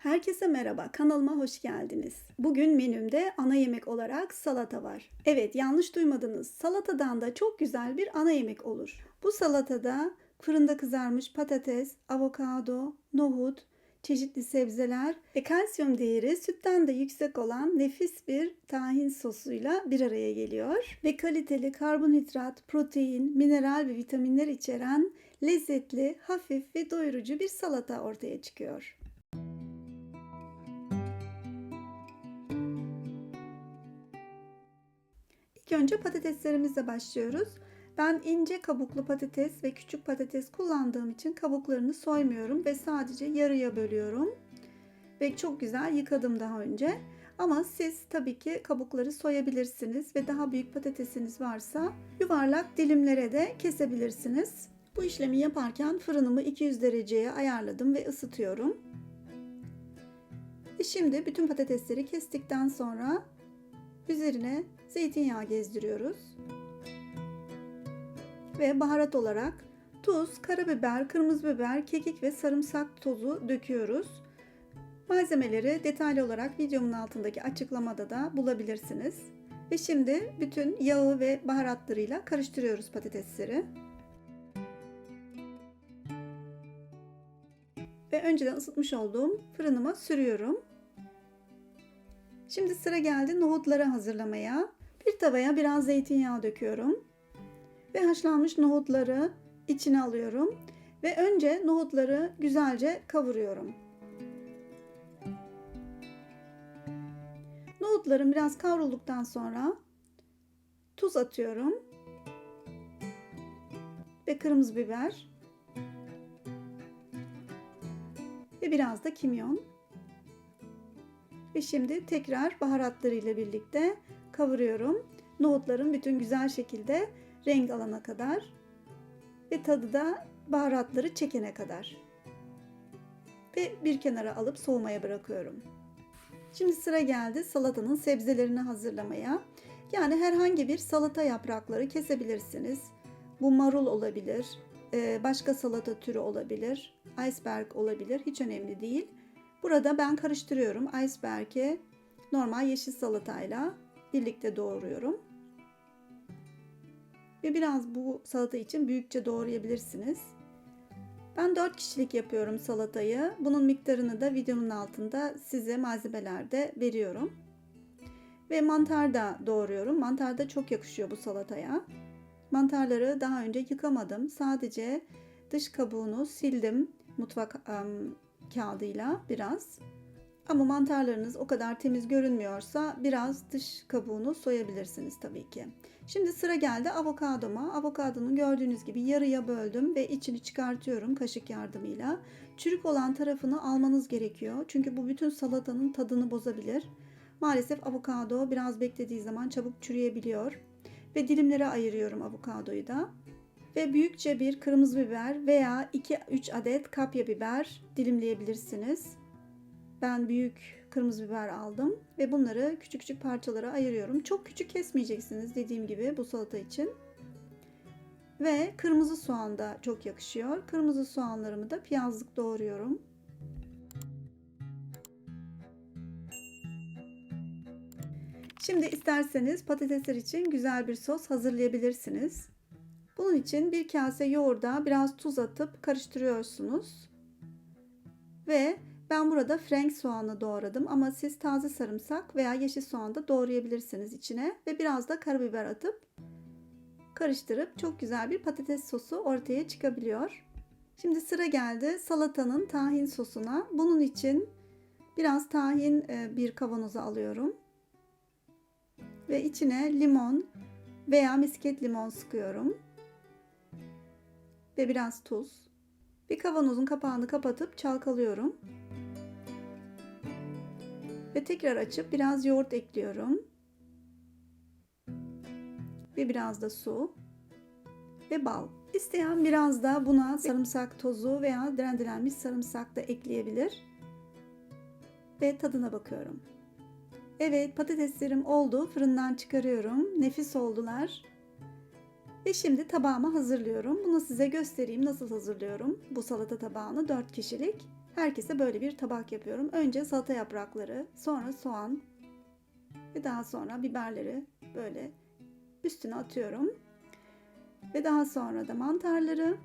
Herkese merhaba, kanalıma hoş geldiniz. Bugün menümde ana yemek olarak salata var. Evet, yanlış duymadınız. Salatadan da çok güzel bir ana yemek olur. Bu salatada fırında kızarmış patates, avokado, nohut, çeşitli sebzeler ve kalsiyum değeri sütten de yüksek olan nefis bir tahin sosuyla bir araya geliyor. Ve kaliteli karbonhidrat, protein, mineral ve vitaminler içeren lezzetli, hafif ve doyurucu bir salata ortaya çıkıyor. İlk önce patateslerimizle başlıyoruz. Ben ince kabuklu patates ve küçük patates kullandığım için kabuklarını soymuyorum ve sadece yarıya bölüyorum. Ve çok güzel yıkadım daha önce. Ama siz tabii ki kabukları soyabilirsiniz ve daha büyük patatesiniz varsa yuvarlak dilimlere de kesebilirsiniz. Bu işlemi yaparken fırınımı 200 dereceye ayarladım ve ısıtıyorum. Şimdi bütün patatesleri kestikten sonra üzerine zeytinyağı gezdiriyoruz. Ve baharat olarak tuz, karabiber, kırmızı biber, kekik ve sarımsak tozu döküyoruz. Malzemeleri detaylı olarak videomun altındaki açıklamada da bulabilirsiniz. Ve şimdi bütün yağı ve baharatlarıyla karıştırıyoruz patatesleri. Ve önceden ısıtmış olduğum fırınıma sürüyorum. Şimdi sıra geldi nohutları hazırlamaya. Bir tavaya biraz zeytinyağı döküyorum. Ve haşlanmış nohutları içine alıyorum. Ve önce nohutları güzelce kavuruyorum. Nohutlarım biraz kavrulduktan sonra tuz atıyorum. Ve kırmızı biber. Ve biraz da kimyon. Ve şimdi tekrar baharatları ile birlikte kavuruyorum. Nohutların bütün güzel şekilde renk alana kadar ve tadı da baharatları çekene kadar. Ve bir kenara alıp soğumaya bırakıyorum. Şimdi sıra geldi salatanın sebzelerini hazırlamaya. Yani herhangi bir salata yaprakları kesebilirsiniz. Bu marul olabilir, başka salata türü olabilir, iceberg olabilir, hiç önemli değil. Burada ben karıştırıyorum. Iceberg'i normal yeşil salatayla birlikte doğruyorum. Ve biraz bu salata için büyükçe doğrayabilirsiniz. Ben 4 kişilik yapıyorum salatayı. Bunun miktarını da videonun altında size malzemelerde veriyorum. Ve mantar da doğruyorum. Mantar da çok yakışıyor bu salataya. Mantarları daha önce yıkamadım. Sadece dış kabuğunu sildim mutfak kağıdıyla biraz. Ama mantarlarınız o kadar temiz görünmüyorsa biraz dış kabuğunu soyabilirsiniz tabii ki. Şimdi sıra geldi avokadoma. Avokadonun gördüğünüz gibi yarıya böldüm ve içini çıkartıyorum kaşık yardımıyla. Çürük olan tarafını almanız gerekiyor. Çünkü bu bütün salatanın tadını bozabilir. Maalesef avokado biraz beklediği zaman çabuk çürüyebiliyor. Ve dilimlere ayırıyorum avokadoyu da. Ve büyükçe bir kırmızı biber veya 2-3 adet kapya biber dilimleyebilirsiniz. Ben büyük kırmızı biber aldım ve bunları küçük küçük parçalara ayırıyorum. Çok küçük kesmeyeceksiniz dediğim gibi bu salata için. Ve kırmızı soğan da çok yakışıyor. Kırmızı soğanlarımı da piyazlık doğruyorum. Şimdi isterseniz patatesler için güzel bir sos hazırlayabilirsiniz. Bunun için bir kase yoğurda biraz tuz atıp karıştırıyorsunuz. Ve ben burada frenk soğanı doğradım ama siz taze sarımsak veya yeşil soğan da doğrayabilirsiniz içine. Ve biraz da karabiber atıp karıştırıp çok güzel bir patates sosu ortaya çıkabiliyor. Şimdi sıra geldi salatanın tahin sosuna. Bunun için biraz tahin bir kavanoza alıyorum. Ve içine limon veya misket limon sıkıyorum. Ve biraz tuz. Bir kavanozun kapağını kapatıp çalkalıyorum. Ve tekrar açıp biraz yoğurt ekliyorum. Ve biraz da su. Ve bal. İsteyen biraz da buna sarımsak tozu veya rendelenmiş sarımsak da ekleyebilir. Ve tadına bakıyorum. Evet, patateslerim oldu. Fırından çıkarıyorum. Nefis oldular. Ve şimdi tabağıma hazırlıyorum. Bunu size göstereyim nasıl hazırlıyorum. Bu salata tabağını 4 kişilik. Herkese böyle bir tabak yapıyorum. Önce salata yaprakları, sonra soğan ve daha sonra biberleri böyle üstüne atıyorum. Ve daha sonra da mantarları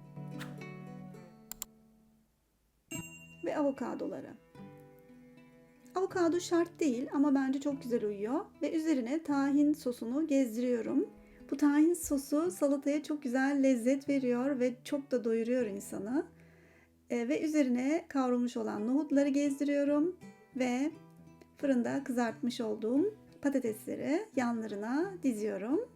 ve avokadoları. Avokado şart değil ama bence çok güzel uyuyor. Ve üzerine tahin sosunu gezdiriyorum. Bu tahin sosu salataya çok güzel lezzet veriyor ve çok da doyuruyor insanı. Ve üzerine kavrulmuş olan nohutları gezdiriyorum. Ve fırında kızartmış olduğum patatesleri yanlarına diziyorum.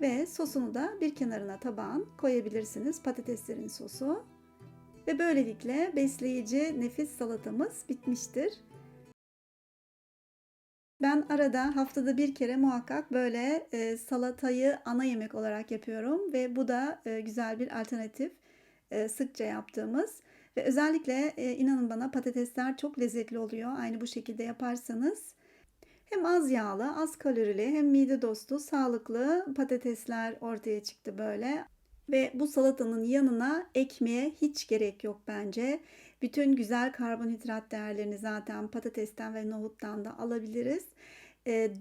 Ve sosunu da bir kenarına tabağın koyabilirsiniz, patateslerin sosu. Ve böylelikle besleyici nefis salatamız bitmiştir. Ben arada haftada bir kere muhakkak böyle salatayı ana yemek olarak yapıyorum ve bu da güzel bir alternatif sıkça yaptığımız ve özellikle inanın bana patatesler çok lezzetli oluyor. Aynı bu şekilde yaparsanız hem az yağlı, az kalorili hem mide dostu, sağlıklı patatesler ortaya çıktı böyle. Ve bu salatanın yanına ekmeğe hiç gerek yok bence. Bütün güzel karbonhidrat değerlerini zaten patatesten ve nohuttan da alabiliriz.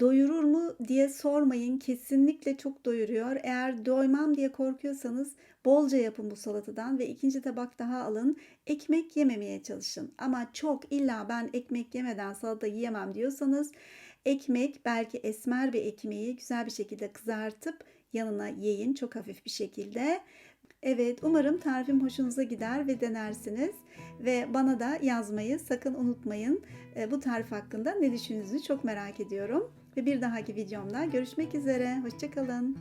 Doyurur mu diye sormayın. Kesinlikle çok doyuruyor. Eğer doymam diye korkuyorsanız bolca yapın bu salatadan ve ikinci tabak daha alın. Ekmek yememeye çalışın. Ama çok illa ben ekmek yemeden salata yiyemem diyorsanız ekmek, belki esmer bir ekmeği güzel bir şekilde kızartıp yanına yiyin çok hafif bir şekilde. Evet, umarım tarifim hoşunuza gider ve denersiniz. Ve bana da yazmayı sakın unutmayın. Bu tarif hakkında ne düşündüğünüzü çok merak ediyorum. Ve bir dahaki videomda görüşmek üzere. Hoşça kalın.